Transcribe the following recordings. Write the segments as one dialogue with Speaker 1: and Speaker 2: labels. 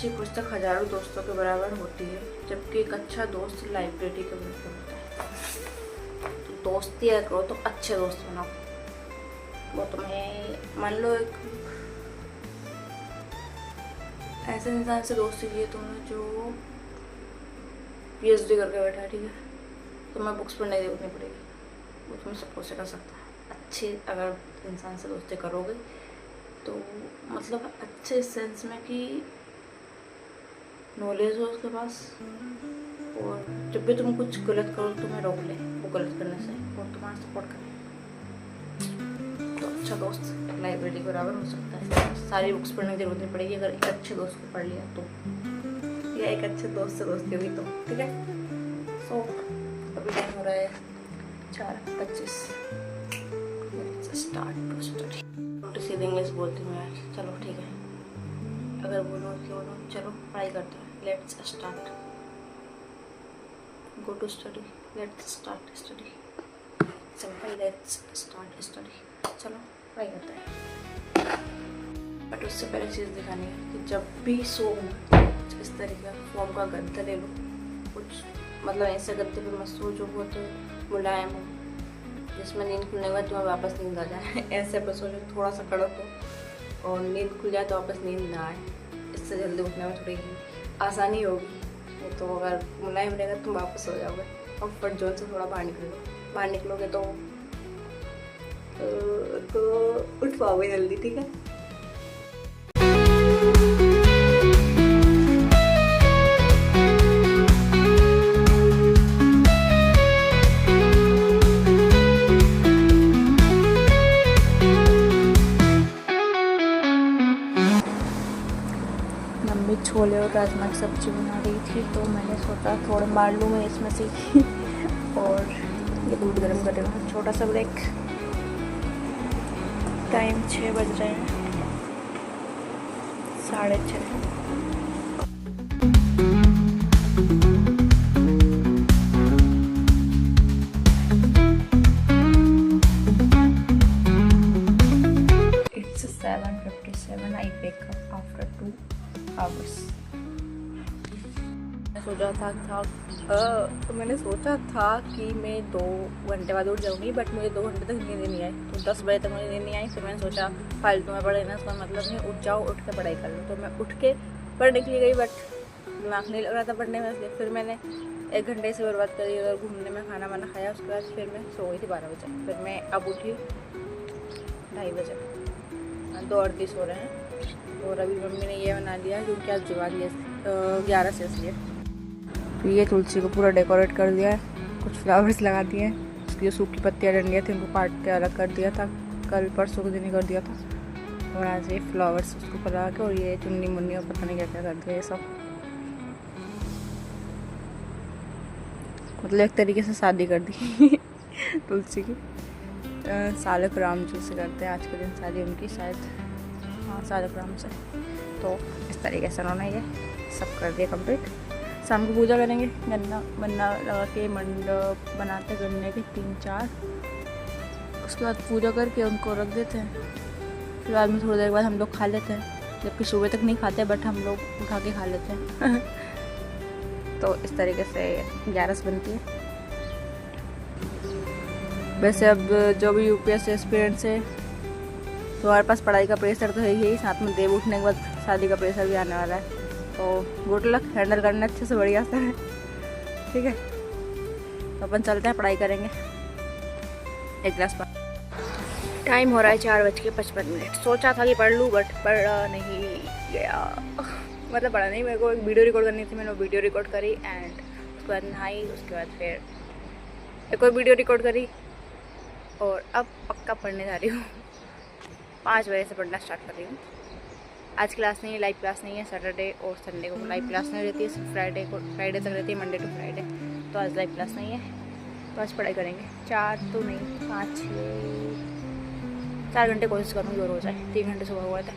Speaker 1: अच्छी पुस्तक हजारों दोस्तों के बराबर होती है, जबकि एक अच्छा दोस्त लाइब्रेरी के बराबर होता है। तो दोस्ती अगर करो तो अच्छे दोस्त बनाओ। वो तुम्हें मान लो एक ऐसे इंसान से दोस्ती की है तुमने जो PhD करके बैठा है, ठीक है, तुम्हें बुक्स पढ़ने की जरूरत नहीं पड़ेगी, वो तुम्हें सब कुछ सिखा सकता है। अच्छे अगर इंसान से दोस्ती करोगे तो मतलब अच्छे सेंस में कि नॉलेज हो उसके पास, और जब भी तुम कुछ गलत करो तुम्हें रोक ले वो गलत करने से और तुम्हारा सपोर्ट करे। तो अच्छा दोस्त एक लाइब्रेरी के बराबर हो सकता है। सारी बुक्स पढ़ने की जरूरत नहीं पड़ेगी अगर एक अच्छे दोस्त को पढ़ लिया तो, या एक अच्छे दोस्त से दोस्ती हुई तो, ठीक है। सो अभी टाइम हो रहा है 4:25। Start to study. तो सीधे इंग्लिश बोलती हूँ यार, चलो ठीक है, अगर बोलो कि बोलो, चलो पढ़ाई करते हैं। Let's start, go to study, let's start study. Simple, let's start study, चलो पढ़ाई करते हैं। बट उससे पहले चीज़ दिखानी है कि जब भी सो इस तरीके का फॉर्म का गद्दा ले लो, कुछ मतलब ऐसे गद्दे पे मत सो जो बहुत मुलायम हो, जिसमें नींद खुलने के बाद तुम्हें वापस नींद आ जाए। ऐसे पे सो जो थोड़ा सा कड़क हो और नींद खुल जाए तो वापस नींद ना आए। इससे जल्दी उठने में थोड़ी आसानी होगी। तो अगर मुलायम रहेगा तुम वापस हो जाओगे। कंफर्ट जोन से थोड़ा बाहर निकलोगे तो उठ पाओगे जल्दी, ठीक है। छोले और राजमा की सब्जी बना रही थी, तो मैंने सोचा थोड़ा मार लूँ मैं इसमें से और ये दूध गर्म कर रही हूँ। छोटा सा ब्रेक। टाइम 6 बज रहे हैं, 6:30। It's 7:57. I wake up after 2 hours. मैंने सोचा था कि मैं 2 घंटे बाद उठ जाऊंगी, बट मुझे 2 घंटे तक नींद नहीं आई। तो 10 बजे तक मुझे नींद नहीं आई। फिर मैंने सोचा फालतू में पढ़े ना, इसका मतलब नहीं, उठ जाओ, उठ के पढ़ाई कर लो। तो मैं उठ के पढ़ने के लिए गई, बट दिमाग नहीं लग रहा था पढ़ने में, इसलिए फिर मैंने 1 घंटे से बर्बाद करी उधर घूमने में। खाना वाना खाया, उसके बाद फिर मैं सो गई थी 12 बजे। फिर मैं अब उठी 2:30 बजे। 2:38 हो रहे हैं। और अभी मम्मी ने ये बना लिया क्योंकि आज दिवाली है 11 से, इसलिए। तो ये तुलसी को पूरा डेकोरेट कर दिया है, कुछ फ्लावर्स लगा दिए हैं। उसकी जो सूखी पत्तियाँ डंडियाँ थी उनको काट के अलग कर दिया था, कल परसों के दिन ही कर दिया था। और आज ये फ्लावर्स उसके ऊपर लगा के, और ये चुन्नी मुन्नी और पता नहीं क्या क्या कर दिया ये सब। मतलब एक तरीके से शादी कर दी तुलसी की। सालक राम जी से करते हैं आज के दिन शादी उनकी, शायद, हाँ सालक राम से। तो इस तरीके से उन्होंने ये सब कर दिया कंप्लीट। शाम को पूजा करेंगे, गन्ना लगा के मंडप बनाते गन्ने के 3-4। उसके बाद पूजा करके उनको रख देते हैं। फिर बाद में थोड़ी देर बाद हम लोग खा लेते हैं, जबकि सुबह तक नहीं खाते, बट हम लोग उठा के खा लेते हैं तो इस तरीके से 11 बनती है। वैसे अब जो भी UPSC एस्पिरेंट्स है, तुम्हारे पास पढ़ाई का प्रेशर तो है ही, साथ में देव उठने के बाद शादी का प्रेशर भी आने वाला है। तो गुड लक, हैंडल करना अच्छे से, बढ़िया से, ठीक है। तो अपन चलते हैं, पढ़ाई करेंगे। एक गिलास पानी। टाइम हो रहा है 4:55। सोचा था कि पढ़ लूँ, बट पढ़ा नहीं गया। मतलब पढ़ा नहीं, मेरे को एक वीडियो रिकॉर्ड करनी थी, मैंने वीडियो रिकॉर्ड करी। एंड उसके बाद नहाई, उसके बाद फिर एक और वीडियो रिकॉर्ड करी, और अब पक्का पढ़ने जा रही हूँ। 5 बजे से पढ़ना स्टार्ट कर रही हूँ। आज क्लास नहीं है, लाइव क्लास नहीं है। सैटरडे और संडे को लाइव क्लास नहीं रहती है, सिर्फ फ्राइडे तक रहती है, मंडे टू फ्राइडे। तो आज लाइव क्लास नहीं है, तो आज पढ़ाई करेंगे। 4 तो नहीं, 5, 6, 4 घंटे कोशिश करूँगी और हो जाए। 3 घंटे सुबह हुआ था।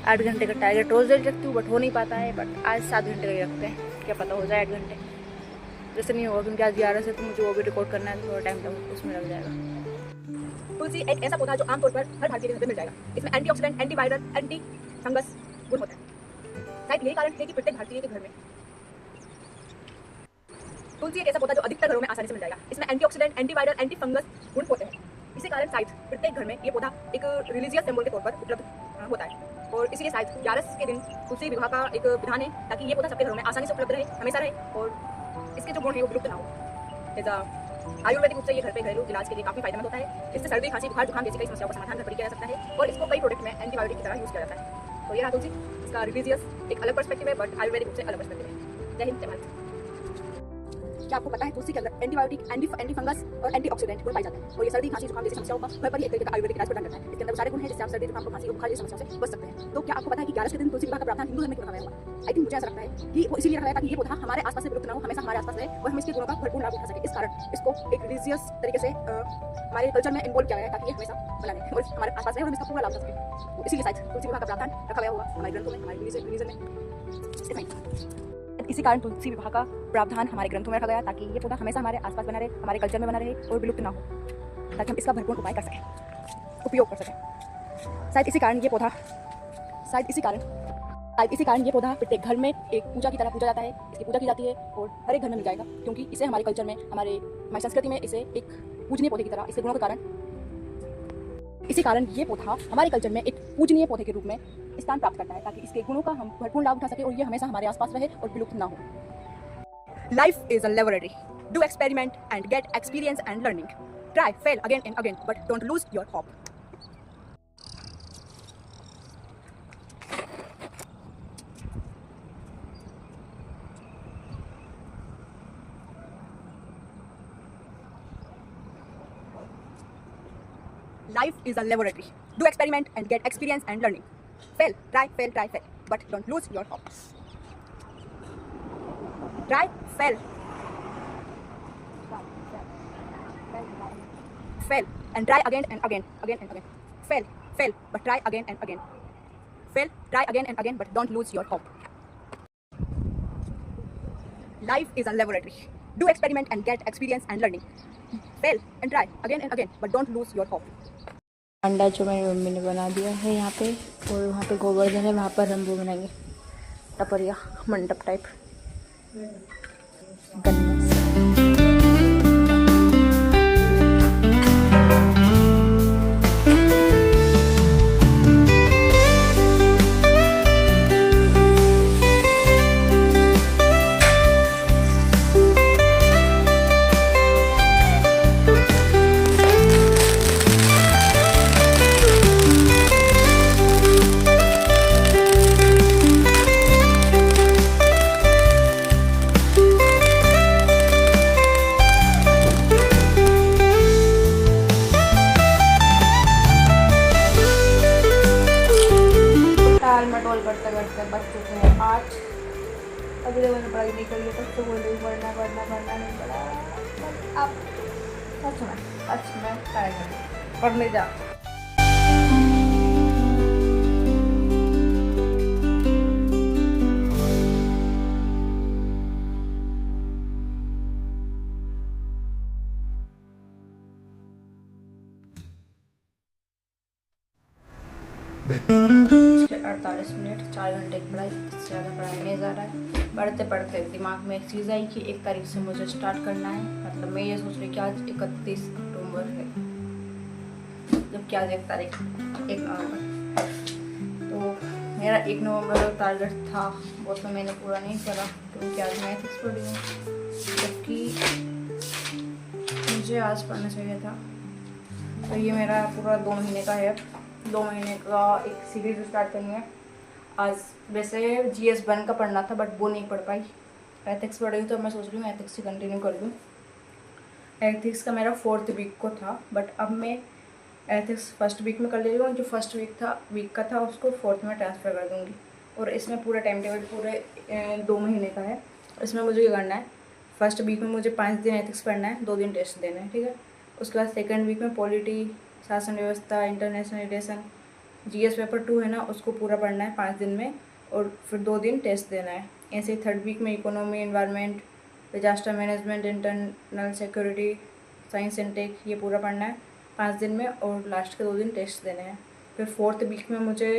Speaker 1: 8 घंटे का टारगेट रोज़ रखती हूँ, बट हो नहीं पाता है। बट आज 7 घंटे का ही रखते हैं, क्या पता हो जाए 8 घंटे। जैसे नहीं होगा, क्योंकि आज 11 से तो मुझे वो भी रिकॉर्ड करना है, थोड़ा टाइम तक उसमें लग जाएगा। तुलसी एक ऐसा पौधा जो आमतौर पर हर भारतीय के घर में मिल जाएगा। इसमें एंटीऑक्सीडेंट, एंटीवायरल, एंटी फंगस गुण होता है।
Speaker 2: शायद यही कारण है कि प्रत्येक भारतीय के घर में तुलसी एक ऐसा पौधा जो अधिकतर घरों में आसानी से मिल जाएगा। इसमें एंटीऑक्सीडेंट, एंटीवायरल, एंटी फंगस गुण होते हैं। इसी कारण शायद प्रत्येक घर में ये पौधा एक रिलीजियस सिंबल के तौर पर उपलब्ध होता है और इसीलिए शायद 11 के दिन तुलसी विवाह का एक विधान है ताकि ये पौधा सबके घरों में आसानी से उपलब्ध रहे, हमेशा रहे और इसके जो गुण है वो विलुप्त ना हो। जैसा आयुर्वेदिक रूप से ये घर पे घरेलू इलाज के लिए काफी फायदेमंद होता है। इससे सर्दी, खांसी, बुखार, जुकाम जैसी कई समस्याओं का समाधान घर पर किया जा सकता है और इसको कई प्रोडक्ट में एंटीबायोटिक की तरह यूज किया जाता है। तो ये रहा तुलसी, इसका रिलीजियस एक अलग पर्सपेक्टिव है बट आयुर्वेदिक रूप से अलग पर्सपेक्टिव है। जय हिंद, जय भारत। क्या आपको पता है तुलसी के अंदर एंटीबायोटिक, एंटी फंगस और एंटीऑक्सीडेंट गुण पाए जाते हैं और ये सर्दी, खांसी, जुकाम जैसी समस्याओं का घर पर ही एक तरीके का आयुर्वेदिक इलाज प्रदान करता है। इसके अंदर सारे गुण हैं जिससे आप सर्दी, जुकाम, खांसी और बुखार जैसी समस्याओं से बच सकते हैं। तो क्या आपको पता है कि 11 के दिन तुलसी विवाह का प्रावधान हिंदू धर्म में क्यों रखा गया हुआ? आई थिंक मुझे ऐसा लगता है कि वो इसीलिए रखा गया ताकि ये पौधा हमारे आसपास से विलुप्त ना हो, हमेशा हमारे आसपास रहे और हम इसके गुणों का भरपूर लाभ उठा सके। इस कारण इसको एक रिलीजियस तरीके से हमारे कल्चर में इन्वॉल्व किया गया है ताकि ये हमेशा बना रहे और हमारे आसपास रहे और हम इसका पूरा लाभ उठा सके। इसीलिए शायद तुलसी विवाह का प्रावधान रखा गया हुआ हमारे ग्रंथों में, हमारे रिलीजन में। इसी कारण तुलसी विवाह का प्रावधान हमारे ग्रंथों में रखा गया ताकि ये पौधा हमेशा हमारे आसपास बना रहे, हमारे कल्चर में बना रहे और विलुप्त ना हो, ताकि हम इसका भरपूर उपाय कर सकें, उपयोग कर सकें। शायद इसी कारण ये पौधा प्रत्येक घर में एक पूजा की तरह पूजा जाता है, इसकी पूजा की जाती है और हर एक घर में मिल जाएगा क्योंकि इसे हमारे कल्चर में, हमारी संस्कृति में इसे एक पूजनीय पौधे की तरह, इसके गुणों के कारण, इसी कारण ये पौधा हमारे कल्चर में एक पूजनीय पौधे के रूप में स्थान प्राप्त करता है ताकि इसके गुणों का हम भरपूर लाभ उठा सके और ये हमेशा हमारे आसपास रहे और विलुप्त ना हो। Life is a laboratory, do experiment and gate experience and learning, try, fail again and again but don't lose your hope. Life is a laboratory. Do experiment and get experience and learning. Fail, try, but don't lose your hope. Try, fail, and try again and again. Fail, but try again and again. Fail, try again and again, but don't lose your hope. Life is a laboratory. Do experiment and get experience and learning. Fail and try again and again, but don't lose your hope.
Speaker 1: अंडा जो मेरी mummy ने बना दिया है यहाँ पे और वहाँ पे गोवर्धन है, वहाँ पर हम वो बनाएंगे टपरिया, मंडप टाइप गन्ने से। मटोल करते करते बच चुके हैं 8। अभी तक मैंने पढ़ाई नहीं करी है, तब तो बोल रही पढ़ना नहीं पड़ा। अब सच में ट्राई करें पढ़ने जा। पिछले 48 मिनट 4 घंटे की पढ़ाई, इससे ज़्यादा पढ़ाई नहीं जा रहा है। पढ़ते पढ़ते दिमाग में एक चीज़ आई कि 1 तारीख से मुझे स्टार्ट करना है। मतलब मैं ये सोच रही कि आज 31 अक्टूबर है, जबकि आज 1 तारीख 1 नवंबर। तो मेरा 1 नवंबर का टारगेट था, वो तो मैंने पूरा नहीं करा क्योंकि आज मैं एथिक्स पढ़ी हूँ, जबकि मुझे आज पढ़ना चाहिए था। तो ये मेरा पूरा 2 महीने का है, 2 महीने का एक सीरीज स्टार्ट करनी है। आज वैसे GS1 का पढ़ना था बट वो नहीं पढ़ पाई, एथिक्स पढ़ रही, तो मैं सोच रही हूँ एथिक्स से कंटिन्यू कर दूँ। एथिक्स का मेरा 4th वीक को था बट अब मैं एथिक्स फर्स्ट वीक में कर ले रही हूँ। जो फर्स्ट वीक का था उसको 4th में ट्रांसफ़र कर दूँगी और इसमें पूरा टाइम टेबल पूरे 2 महीने का है। इसमें मुझे क्या करना है, फर्स्ट वीक में मुझे 5 दिन एथिक्स पढ़ना है, 2 दिन टेस्ट देना है, ठीक है। उसके बाद सेकेंड वीक में पॉलिटी, शासन व्यवस्था, इंटरनेशनल रिलेशन, GS पेपर 2 है ना, उसको पूरा पढ़ना है 5 दिन में और फिर 2 दिन टेस्ट देना है। ऐसे ही थर्ड वीक में economy, environment, disaster management, internal security, science and tech, ये पूरा पढ़ना है 5 दिन में और लास्ट के 2 दिन टेस्ट देने हैं। फिर 4th वीक में मुझे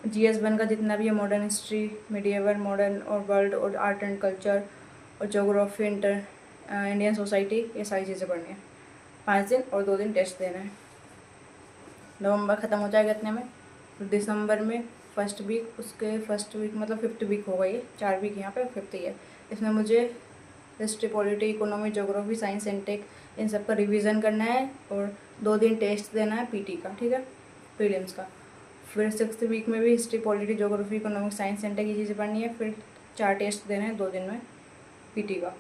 Speaker 1: GS1 का जितना भी है मॉडर्न हिस्ट्री, मिडिएवल, मॉडर्न और वर्ल्ड और आर्ट एंड कल्चर और जोग्राफी, इंडियन सोसाइटी, ये सारी चीज़ें पढ़नी है। 5 दिन और 2 दिन टेस्ट देना है। नवंबर ख़त्म हो जाएगा इतने में। तो दिसंबर में फर्स्ट वीक, उसके फर्स्ट वीक मतलब 5th वीक होगा, ये 4 वीक यहाँ पे 5th ही है। इसमें मुझे history, polity, economy, geography, science and tech, इन सब का रिवीजन करना है और 2 दिन टेस्ट देना है PT का, ठीक है, प्रीलिम्स का। फिर 6th वीक में भी history, polity, geography, economic, science and tech, ये चीज़ें पढ़नी है। फिर 4 टेस्ट देने हैं 2 दिन में PT का।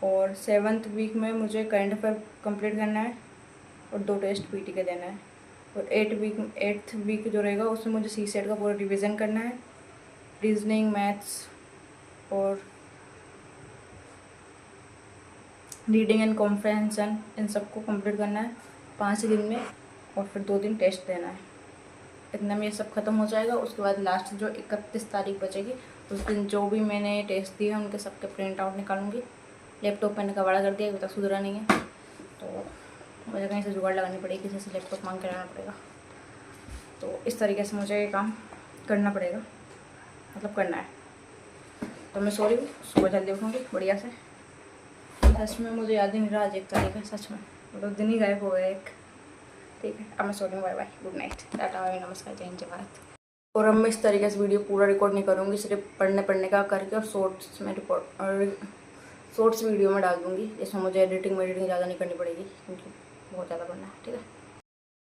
Speaker 1: और 7th वीक में मुझे करंट अफेयर कंप्लीट करना है और 2 टेस्ट PT के देना है। और 8th वीक जो रहेगा उसमें मुझे CSET का पूरा रिवीजन करना है, रीजनिंग, मैथ्स और रीडिंग एंड कॉम्प्रहेंशन, इन सबको कंप्लीट करना है 5 दिन में। और फिर 2 दिन टेस्ट देना है। इतना में ये सब ख़त्म हो जाएगा। उसके बाद लास्ट जो 31 तारीख बचेगी, उस दिन जो भी मैंने टेस्ट दिए हैं उनके सबके प्रिंट आउट निकालूंगी। लैपटॉप मैंने कबाड़ा कर दिया, अभी तक सुधरा नहीं है, तो मुझे कहीं से जुगाड़ लगानी पड़ेगी, किसी से लैपटॉप मांग के लाना पड़ेगा। तो इस तरीके से मुझे ये काम करना पड़ेगा, मतलब करना है। तो मैं सॉरी, सुबह जल्दी उठूँगी बढ़िया से। सच में मुझे याद ही नहीं रहा आज 1 तारीख है, सच में मतलब दिन ही गायब हो गया एक। ठीक है, अब मैं सो रही हूँ। Bye bye, good night, ta-ta, नमस्कार, जय हिंद, जय भारत। और अब मैं इस तरीके से वीडियो पूरा रिकॉर्ड नहीं करूँगी, सिर्फ पढ़ने का करके और शॉर्ट्स में रिकॉर्ड और शॉर्ट्स वीडियो में डाल दूँगी, जिसमें मुझे एडिटिंग ज़्यादा नहीं करनी पड़ेगी, क्योंकि बहुत ज़्यादा पढ़ना है। ठीक है।